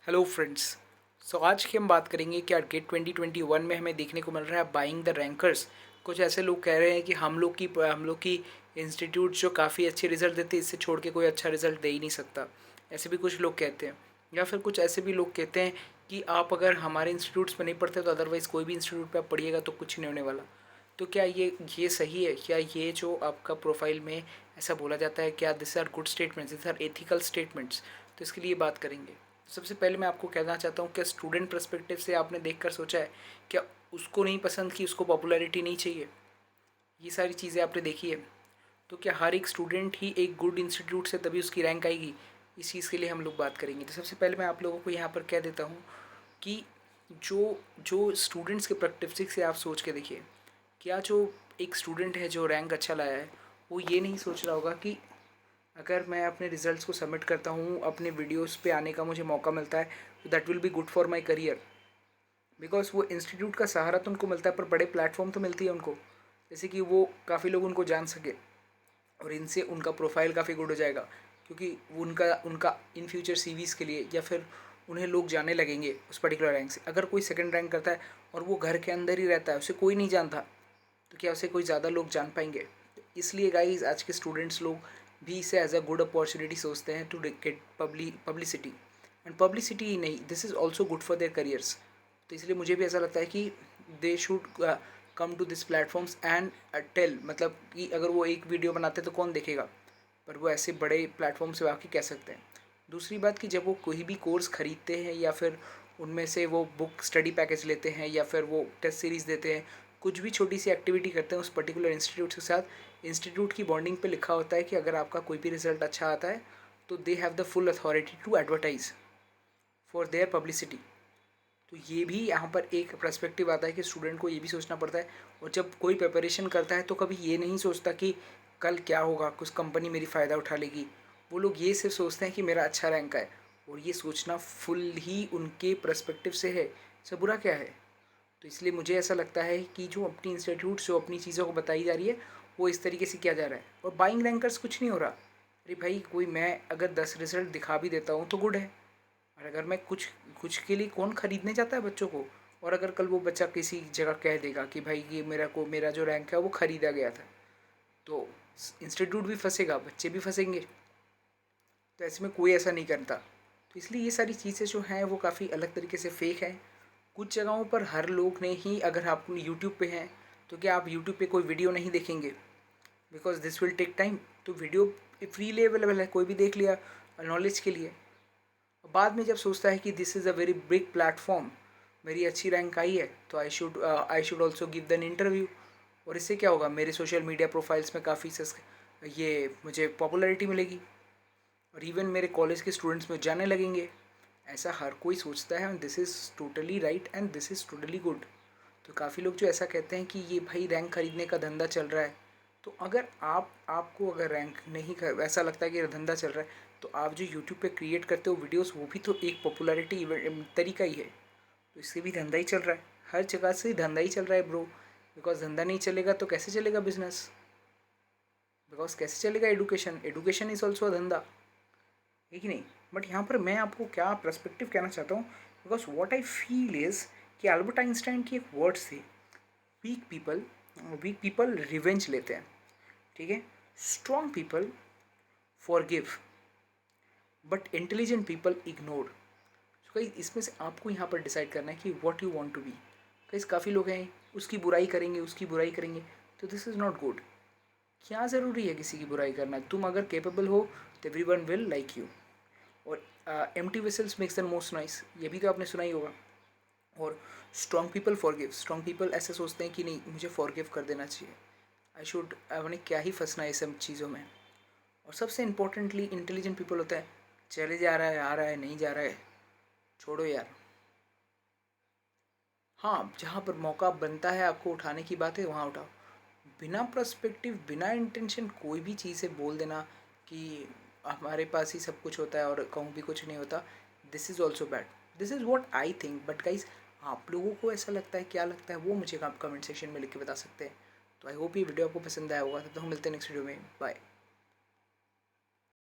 Hello friends. आज की हम बात करेंगे कि गेट 2021 में हमें देखने को मिल रहा है बाइंग द रैंकर्स। कुछ ऐसे लोग कह रहे हैं कि हम लोग की इंस्टीट्यूट जो काफ़ी अच्छे रिजल्ट देते हैं, इससे छोड़ के कोई अच्छा रिजल्ट दे ही नहीं सकता। ऐसे भी कुछ लोग कहते हैं, या फिर कुछ ऐसे भी लोग कहते हैं कि आप अगर हमारे इंस्टीट्यूट्स में नहीं पढ़ते तो अदरवाइज़ कोई भी इंस्टीट्यूट पे आप पढ़िएगा तो कुछ नहीं होने वाला। तो क्या ये सही है? क्या ये जो आपका प्रोफाइल में ऐसा बोला जाता है, क्या this are good statements, this are ethical statements? तो इसके लिए बात करेंगे। सबसे पहले मैं आपको कहना चाहता हूँ, क्या स्टूडेंट पर्सपेक्टिव से आपने देखकर सोचा है क्या उसको नहीं पसंद, कि उसको पॉपुलैरिटी नहीं चाहिए? ये सारी चीज़ें आपने देखी है? तो क्या हर एक स्टूडेंट ही एक गुड इंस्टीट्यूट से तभी उसकी रैंक आएगी? इस चीज़ के लिए हम लोग बात करेंगे। तो सबसे पहले मैं आप लोगों को यहाँ पर कह देता हूँ कि जो जो स्टूडेंट्स के पर्सपेक्टिव से आप सोच के देखिए। क्या जो एक स्टूडेंट है जो रैंक अच्छा लाया है, वो ये नहीं सोच रहा होगा कि अगर मैं अपने रिजल्ट्स को सबमिट करता हूँ, अपने वीडियोस पे आने का मुझे मौका मिलता है, तो that will be good for my career. Because वो इंस्टीट्यूट का सहारा तो उनको मिलता है, पर बड़े प्लेटफॉर्म तो मिलती है उनको, जैसे कि वो काफ़ी लोग उनको जान सके, और इनसे उनका प्रोफाइल काफ़ी गुड हो जाएगा, क्योंकि वो उनका उनका इन फ्यूचर सीवीज़ के लिए, या फिर उन्हें लोग जाने लगेंगे उस पर्टिकुलर रैंक से। अगर कोई सेकंड रैंक करता है और वो घर के अंदर ही रहता है, उसे कोई नहीं जानता, तो क्या उसे कोई ज़्यादा लोग जान पाएंगे? तो इसलिए गाइज आज के स्टूडेंट्स लोग भी इसे एज अ गुड अपॉर्चुनिटी सोचते हैं to get publicity. And publicity ही नहीं, this is also good for their careers. तो इसलिए मुझे भी ऐसा लगता है कि they should come to this platforms and tell, मतलब कि अगर वो एक वीडियो बनाते तो कौन देखेगा, पर वो ऐसे बड़े प्लेटफॉर्म से आके कह सकते हैं। दूसरी बात कि जब वो कोई भी कोर्स खरीदते हैं, या फिर उनमें से वो बुक स्टडी पैकेज लेते हैं, या फिर वो टेस्ट सीरीज़ देते हैं, कुछ भी छोटी सी एक्टिविटी करते हैं उस पर्टिकुलर इंस्टीट्यूट के साथ, इंस्टीट्यूट की बॉन्डिंग पे लिखा होता है कि अगर आपका कोई भी रिजल्ट अच्छा आता है तो they have the full authority to advertise for their publicity. तो ये भी यहाँ पर एक पर्सपेक्टिव आता है कि स्टूडेंट को ये भी सोचना पड़ता है। और जब कोई प्रिपरेशन करता है तो कभी ये नहीं सोचता कि कल क्या होगा, कुछ कंपनी मेरी फ़ायदा उठा लेगी। वो लोग ये सिर्फ सोचते हैं कि मेरा अच्छा रैंक है, और ये सोचना फुल ही उनके पर्सपेक्टिव से है। इससे बुरा क्या है? तो इसलिए मुझे ऐसा लगता है कि जो अपनी इंस्टीट्यूट जो अपनी चीज़ों को बताई जा रही है, वो इस तरीके से किया जा रहा है। और बाइंग रैंकर्स कुछ नहीं हो रहा। अरे भाई, कोई मैं अगर 10 रिजल्ट दिखा भी देता हूँ तो गुड है। और अगर मैं कुछ कुछ के लिए कौन खरीदने जाता है बच्चों को? और अगर कल वो बच्चा किसी जगह कह देगा कि भाई ये मेरा जो रैंक है वो ख़रीदा गया था, तो इंस्टीट्यूट भी फंसेगा, बच्चे भी फंसेंगे। तो ऐसे में कोई ऐसा नहीं करता। तो इसलिए ये सारी चीज़ें जो हैं वो काफ़ी अलग तरीके से फेक हैं। कुछ जगहों पर हर लोग ने ही, अगर आप यूट्यूब पे हैं तो क्या आप यूट्यूब पे कोई वीडियो नहीं देखेंगे? Because this will take time. तो वीडियो फ्रीली अवेलेबल है, कोई भी देख लिया नॉलेज के लिए। बाद में जब सोचता है कि this is a very big platform, मेरी अच्छी रैंक आई है, तो I should also give than interview. और इससे क्या होगा, मेरे सोशल मीडिया प्रोफाइल्स में काफ़ी ये मुझे पॉपुलैरिटी मिलेगी, और इवन मेरे कॉलेज के स्टूडेंट्स में जाने लगेंगे। ऐसा हर कोई सोचता है, and this is totally right and this is totally good. तो काफ़ी लोग जो ऐसा कहते हैं कि ये भाई रैंक खरीदने का धंधा चल रहा है, तो अगर आपको अगर रैंक नहीं ऐसा लगता है कि धंधा चल रहा है, तो आप जो यूट्यूब पे क्रिएट करते हो वीडियोस, वो भी तो एक पॉपुलैरिटी तरीका ही है। तो इससे भी धंधा ही चल रहा है, हर जगह से धंधा ही चल रहा है ब्रो। बिकॉज धंधा नहीं चलेगा तो कैसे चलेगा बिजनेस? बिकॉज कैसे चलेगा education? Education is also a धंधा, है कि नहीं? बट यहाँ पर मैं आपको क्या पर्सपेक्टिव कहना चाहता हूँ, because what I feel is कि अल्बर्ट आइंस्टाइन की एक वर्ड्स थी, weak people weak people revenge लेते हैं, ठीक है? Strong people forgive, but intelligent people ignore. तो कहीं इसमें से आपको यहाँ पर डिसाइड करना है कि what you want to be. कहीं काफ़ी लोग हैं उसकी बुराई करेंगे, उसकी बुराई करेंगे, तो दिस इज़ नॉट गुड। क्या ज़रूरी है किसी की बुराई करना? तुम अगर केपेबल हो तो एवरीवन विल लाइक यू। और empty vessels makes the most noise, ये भी तो आपने सुना ही होगा। और strong people forgive, strong people ऐसे सोचते हैं कि नहीं, मुझे फॉरगिव कर देना चाहिए, आई शुड, मैंने क्या ही फंसना है इस सब चीज़ों में। और सबसे इंपॉर्टेंटली इंटेलिजेंट पीपल होता है, चले जा रहा है, आ रहा है, नहीं जा रहा है, छोड़ो यार। हाँ, जहाँ पर मौका बनता है आपको उठाने की बात है, वहाँ उठाओ। बिना पर्सपेक्टिव, बिना इंटेंशन कोई भी चीज़ से बोल देना कि हमारे पास ही सब कुछ होता है और कहूँ भी कुछ नहीं होता, this is also bad. This is what I think. But guys, आप लोगों को ऐसा लगता है, क्या लगता है, वो मुझे आप कमेंट सेक्शन में लिख के बता सकते हैं। तो आई होप ये वीडियो आपको पसंद आया होगा। तब तक हम मिलते हैं नेक्स्ट वीडियो में। बाय।